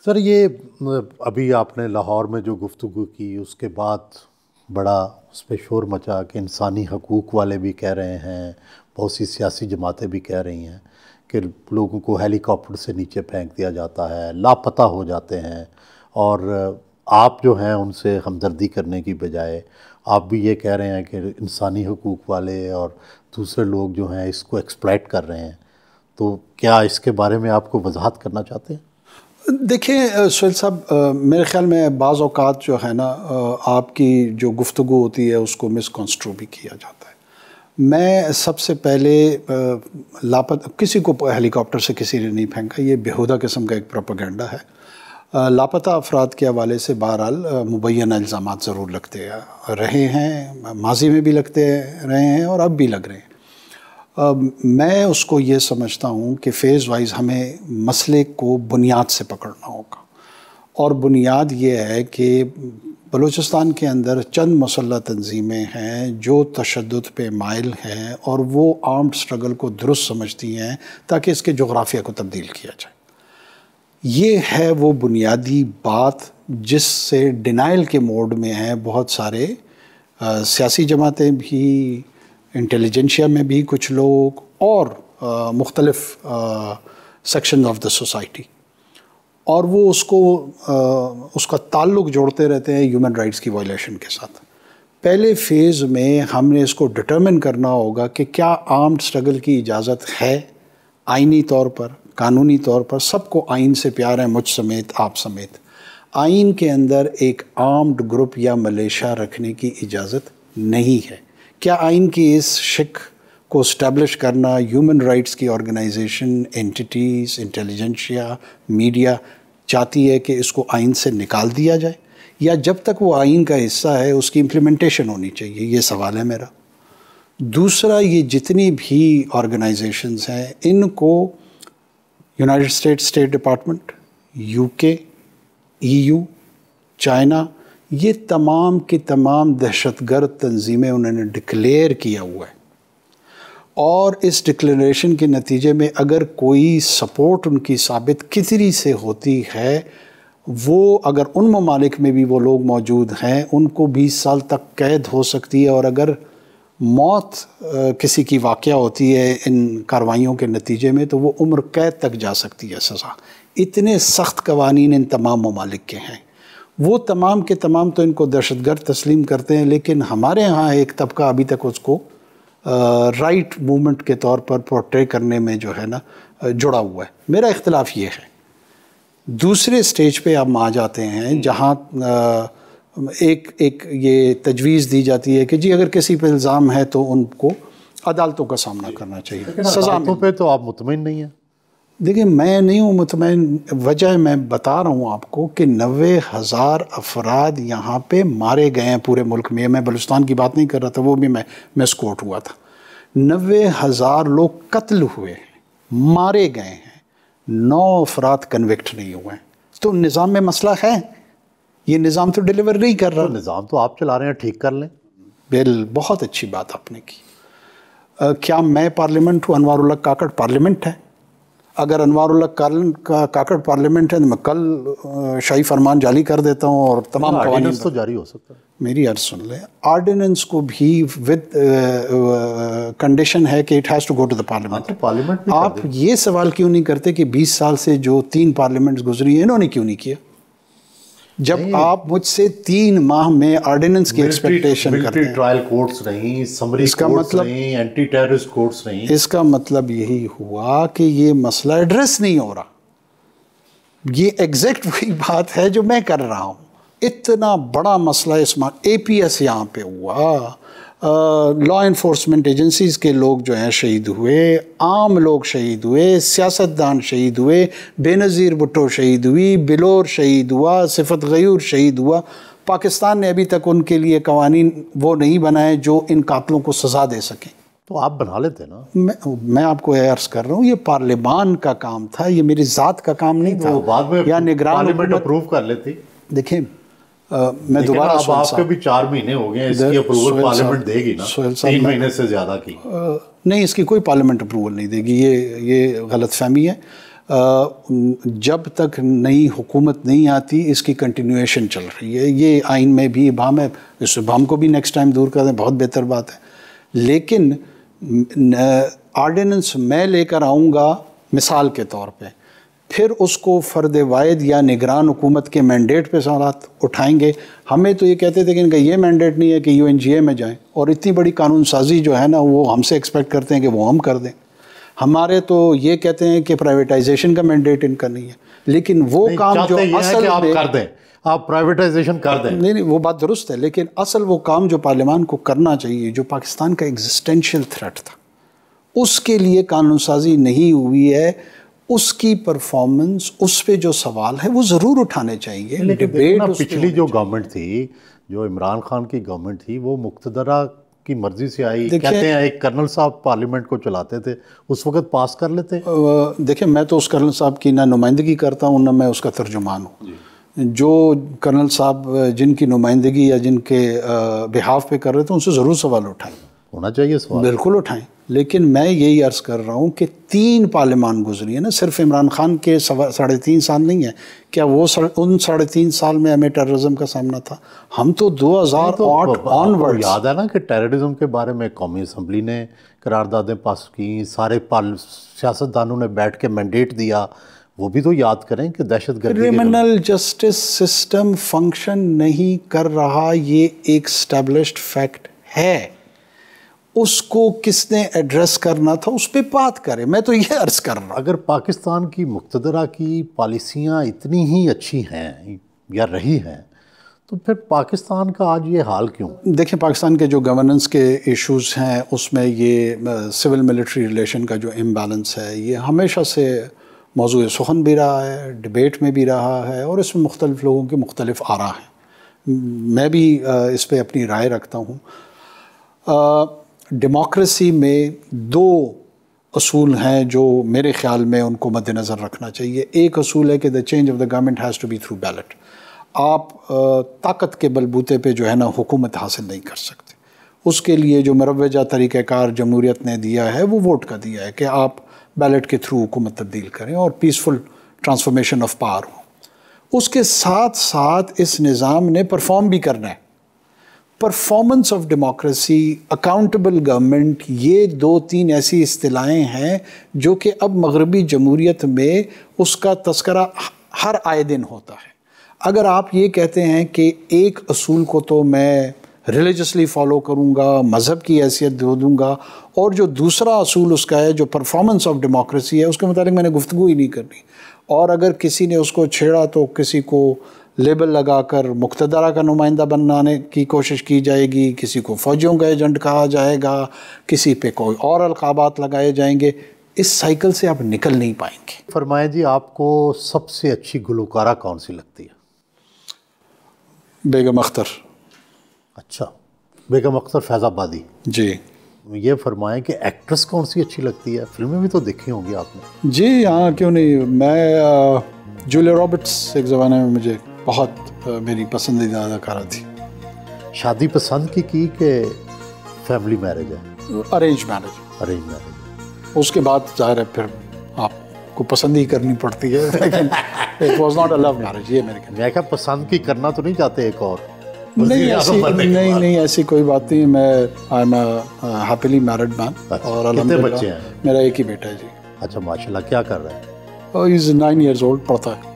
Sir ये अभी आपने लाहौर में जो गुफ्तगू की उसके बाद बड़ा उस पर शोर मचा कि इंसानी हकूक़ वाले भी कह रहे हैं, बहुत सी सियासी जमातें भी कह रही हैं कि लोगों को हेलीकॉप्टर से नीचे फेंक दिया जाता है, लापता हो जाते हैं। और आप जो हैं उनसे हमदर्दी करने की बजाय आप भी ये कह रहे हैं कि इंसानी हकूक़ वाले और दूसरे लोग जो हैं इसको एक्सप्लॉइट कर रहे हैं। तो क्या इसके बारे में आपको वजाहत करना चाहते हैं? देखिए सुहेल साहब, मेरे ख़्याल में बाज़ औक़ात जो है ना, आपकी जो गुफ्तगू होती है उसको मिसकंस्ट्रू भी किया जाता है। मैं सबसे पहले किसी को हेलीकॉप्टर से किसी ने नहीं फेंका, ये बेहुदा किस्म का एक प्रोपेगेंडा है। लापता अफराद के हवाले से बहरहाल मुबैना इल्ज़ामात ज़रूर लगते रहे हैं, माजी में भी लगते रहे हैं और अब भी लग रहे हैं। मैं उसको ये समझता हूँ कि फ़ेज़ वाइज़ हमें मसले को बुनियाद से पकड़ना होगा, और बुनियाद ये है कि बलूचिस्तान के अंदर चंद मुसल्लह तंजीमें हैं जो तशद्दुद पे माइल हैं और वो आर्म्ड स्ट्रगल को दुरुस्त समझती हैं ताकि इसके जोग्राफिया को तब्दील किया जाए। ये है वो बुनियादी बात जिससे डिनाइल के मोड में हैं बहुत सारे सियासी जमातें भी, इंटेलिजेंशिया में भी कुछ लोग, और मुख्तलिफ़ सेक्शन ऑफ द सोसाइटी, और वो उसका ताल्लुक़ जोड़ते रहते हैं ह्यूमन राइट्स की वायलेशन के साथ। पहले फ़ेज़ में हमने इसको डिटर्मिन करना होगा कि क्या आर्म्ड स्ट्रगल की इजाज़त है आइनी तौर पर, कानूनी तौर पर। सबको आइन से प्यार है, मुझ समेत, आप समेत। आइन के अंदर एक आर्म्ड ग्रुप या मलेशिया रखने की इजाज़त नहीं है। क्या आइन की इस शिक को इस्टेब्लिश करना ह्यूमन राइट्स की ऑर्गेनाइजेशन, एंटिटीज़, इंटेलिजेंशिया, मीडिया चाहती है कि इसको आइन से निकाल दिया जाए, या जब तक वो आइन का हिस्सा है उसकी इम्प्लीमेंटेशन होनी चाहिए? ये सवाल है मेरा। दूसरा, ये जितनी भी ऑर्गेनाइजेशंस हैं इनको United states state department, UK, EU, China, ये तमाम की तमाम दहशतगर्द तंजीमें उन्होंने डिक्लेयर किया हुआ है, और इस डिक्लेरेशन के नतीजे में अगर कोई सपोर्ट उनकी साबित कितनी से होती है, वो अगर उन ममालिक में भी वो लोग मौजूद हैं उनको 20 साल तक कैद हो सकती है, और अगर मौत किसी की वाक़या होती है इन कार्रवाइयों के नतीजे में तो वो उम्र कैद तक जा सकती है सज़ा। इतने सख्त कवानीन इन तमाम ममालिक के हैं। वो तमाम के तमाम तो इनको दहशतगर्द तस्लीम करते हैं, लेकिन हमारे यहाँ एक तबका अभी तक उसको राइट मूवमेंट के तौर पर पोर्ट्रे करने में जो है ना जुड़ा हुआ है। मेरा इख्तिलाफ ये है। दूसरे स्टेज पे अब आ जाते हैं जहाँ एक ये तजवीज़ दी जाती है कि जी अगर किसी पे इल्ज़ाम है तो उनको अदालतों का सामना करना चाहिए। सज़ा पे तो आप मुतमईन नहीं हैं? देखिए, मैं नहीं हूँ मुतमईन। वजह मैं बता रहा हूँ आपको कि 90,000 अफराद यहाँ पे मारे गए हैं पूरे मुल्क में। मैं बलूचिस्तान की बात नहीं कर रहा था, वो भी मैं मिसकोट हुआ था। 90,000 लोग कत्ल हुए हैं, मारे गए हैं, 9 अफराद कन्विक्ट नहीं हुए हैं। तो निज़ाम में मसला है, ये निज़ाम तो डिलीवर नहीं कर रहा। तो निज़ाम तो आप चला रहे हैं, ठीक कर लें। बहुत अच्छी बात आपने की। क्या मैं पार्लियामेंट हूँ? अनवारुल्लाह काकड़ पार्लियामेंट है। अगर अनवारुल्लाह काकड़ पार्लियामेंट है तो मैं कल शाही फरमान जारी कर देता हूँ और तमाम ऑर्डिनेंस तो जारी हो सकता है। मेरी अर्ज़ सुन लें, ऑर्डिनेंस को भी विद कंडीशन है कि it has to go to the parliament. आप ये सवाल क्यों नहीं करते कि 20 साल से जो 3 पार्लियामेंट्स गुजरी हैं इन्होंने क्यों नहीं किया? जब आप मुझसे 3 माह में ऑर्डिनेंस की एक्सपेक्टेशन करते हैं। ट्रायल कोर्ट्स नहीं, समरी कोर्ट्स नहीं, एंटी टेररिस्ट कोर्ट्स नहीं। इसका मतलब यही हुआ कि ये मसला एड्रेस नहीं हो रहा। ये एग्जैक्ट वही बात है जो मैं कर रहा हूँ। इतना बड़ा मसला इसमें APS यहाँ पे हुआ, लॉ इन्फोर्समेंट एजेंसीज़ के लोग जो हैं शहीद हुए, आम लोग शहीद हुए, सियासतदान शहीद हुए, बेनज़ीर भुट्टो शहीद हुई, बिलोर शहीद हुआ, सिफत गयूर शहीद हुआ। पाकिस्तान ने अभी तक उनके लिए कवानीन वो नहीं बनाए जो इन कातलों को सज़ा दे सकें। तो आप बना लेते ना। मैं आपको अर्ज़ कर रहा हूँ, ये पार्लियामान का काम था, ये मेरी ज़ात का काम नहीं था। बाद में या निगरान पार्लियामेंट अप्रूव कर लेती। देखिए, मैं दोबारा अब आपके भी 4 महीने हो गए, इसकी अप्रूवल पार्लियामेंट देगी ना? 3 महीने से ज़्यादा की नहीं, इसकी कोई पार्लियामेंट अप्रूवल नहीं देगी। ये गलत फहमी है। जब तक नई हुकूमत नहीं आती इसकी कंटिन्यूएशन चल रही है। ये आइन में भी इबाम है, इस इबाम को भी नेक्स्ट टाइम दूर कर दें, बहुत बेहतर बात है। लेकिन आर्डिनेंस मैं लेकर आऊँगा मिसाल के तौर पे, फिर उसको फ़र्द वाहिद या निगरान हुकूमत के मैंडेट पे सवालात उठाएंगे। हमें तो ये कहते थे कि इनका ये मैंडेट नहीं है कि UNGA में जाएं, और इतनी बड़ी कानून साजी जो है ना वो हमसे एक्सपेक्ट करते हैं कि वो हम कर दें। हमारे तो ये कहते हैं कि प्राइवेटाइजेशन का मैंडेट इनका नहीं है, लेकिन वो काम जो असल आप कर दें, आप प्राइवेटाइजेशन कर दें। नहीं, वो बात दुरुस्त है, लेकिन असल वो काम जो पार्लियामान को करना चाहिए, जो पाकिस्तान का एग्जिस्टेंशियल थ्रेट था, उसके लिए कानून साजी नहीं हुई है। उसकी परफॉर्मेंस, उस पे जो सवाल है वो ज़रूर उठाने चाहिए। डिबेट पिछली जो गवर्नमेंट थी, जो इमरान खान की गवर्नमेंट थी, वो मुक्तदरा की मर्जी से आई। कहते हैं एक कर्नल साहब पार्लियामेंट को चलाते थे, उस वक्त पास कर लेते। देखिए, मैं तो उस कर्नल साहब की ना नुमाइंदगी करता हूँ ना मैं उसका तर्जुमान हूँ। जो कर्नल साहब जिनकी नुमाइंदगी या जिनके बिहाफ पे कर रहे थे, उनसे ज़रूर सवाल उठाएं, होना चाहिए सवाल, बिल्कुल उठाएं। लेकिन मैं यही अर्ज़ कर रहा हूँ कि 3 पार्लियामान गुजरी है ना, सिर्फ इमरान खान के 3.5 साल नहीं है। क्या वो उन 3.5 साल में हमें टेररिज्म का सामना था? हम तो 2008 ऑनवर्ड, याद है ना कि टेररिज्म के बारे में कौमी असम्बली ने करारदादें पास की, सारे सियासतदानों ने बैठ के मैंडेट दिया। वो भी तो याद करें कि दहशतगर्दी, क्रिमिनल जस्टिस सिस्टम फंक्शन नहीं कर रहा, ये एक स्टैब्लिश्ड फैक्ट है। उसको किसने एड्रेस करना था, उस पर बात करें। मैं तो ये अर्ज़ कर रहा हूँ, अगर पाकिस्तान की मुक्तदरा की पॉलिसियाँ इतनी ही अच्छी हैं या रही हैं, तो फिर पाकिस्तान का आज ये हाल क्यों? देखें, पाकिस्तान के जो गवर्नेंस के इश्यूज़ हैं उसमें ये सिविल मिलिट्री रिलेशन का जो इम्बैलेंस है, ये हमेशा से मौजूद सुखन भी रहा है, डिबेट में भी रहा है, और इसमें मुख्तलिफ़ लोगों की मुख्तलिफ आरा हैं। मैं भी इस पर अपनी राय रखता हूँ। डेमोक्रेसी में 2 असूल हैं जो मेरे ख़्याल में उनको मद्देनज़र रखना चाहिए। एक असूल है कि the change of the government has to be through ballot. आप ताकत के बलबूते पे जो है ना हुकूमत हासिल नहीं कर सकते। उसके लिए जो मरवजा तरीक़ाकार जमहूरियत ने दिया है वो वोट का दिया है कि आप बैलेट के थ्रू हुकूमत तब्दील करें और पीसफुल ट्रांसफॉर्मेशन ऑफ पावर हो। उसके साथ साथ इस निज़ाम ने परफॉर्म भी करना है। Performance of democracy, accountable government, ये 2-3 ऐसी इस्तिलाहें हैं जो कि अब मगरबी जमहूरियत में उसका तस्करा हर आए दिन होता है। अगर आप ये कहते हैं कि एक असूल को तो मैं रिलीजियसली फ़ॉलो करूँगा, मज़हब की हैसियत दे दूँगा, और जो दूसरा असूल उसका है जो परफॉर्मेंस ऑफ डेमोक्रेसी है, उसके मुताबिक मैंने गुफ्तगू ही नहीं करनी। और अगर किसी ने उसको छेड़ा तो किसी को लेबल लगाकर मुक्तदरा का नुमाइंदा बनाने की कोशिश की जाएगी, किसी को फ़ौजियों का एजेंट कहा जाएगा, किसी पे कोई और अलक़ाबात लगाए जाएंगे। इस साइकिल से आप निकल नहीं पाएंगे। फरमाएं जी, आपको सबसे अच्छी गुलकारा कौन सी लगती है? बेगम अख्तर। अच्छा, बेगम अख्तर फैज़ाबादी जी। ये फरमाएं कि एक्ट्रेस कौन सी अच्छी लगती है? फिल्में भी तो देखी होंगी आपने। जी हाँ, क्यों नहीं। मैं जूलिया रॉबर्ट्स एक ज़माने में मुझे बहुत मेरी पसंदीदा अदाकारा थी। शादी पसंद की कि फैमिली मैरिज है? Arrange marriage. Arrange marriage. उसके बाद ज़ाहिर है फिर आपको पसंद ही करनी पड़ती है, लेकिन it was not a love marriage. ये मेरे ख्याल। मैं क्या पसंद की करना तो नहीं चाहते एक और? नहीं ऐसी कोई बात नहीं। मैं I am happily married man. और कितने बच्चे हैं? मेरा एक ही बेटा है जी। अच्छा, माशाल्लाह। क्या कर रहा है? ही इज़ 9 years old, पढ़ता है।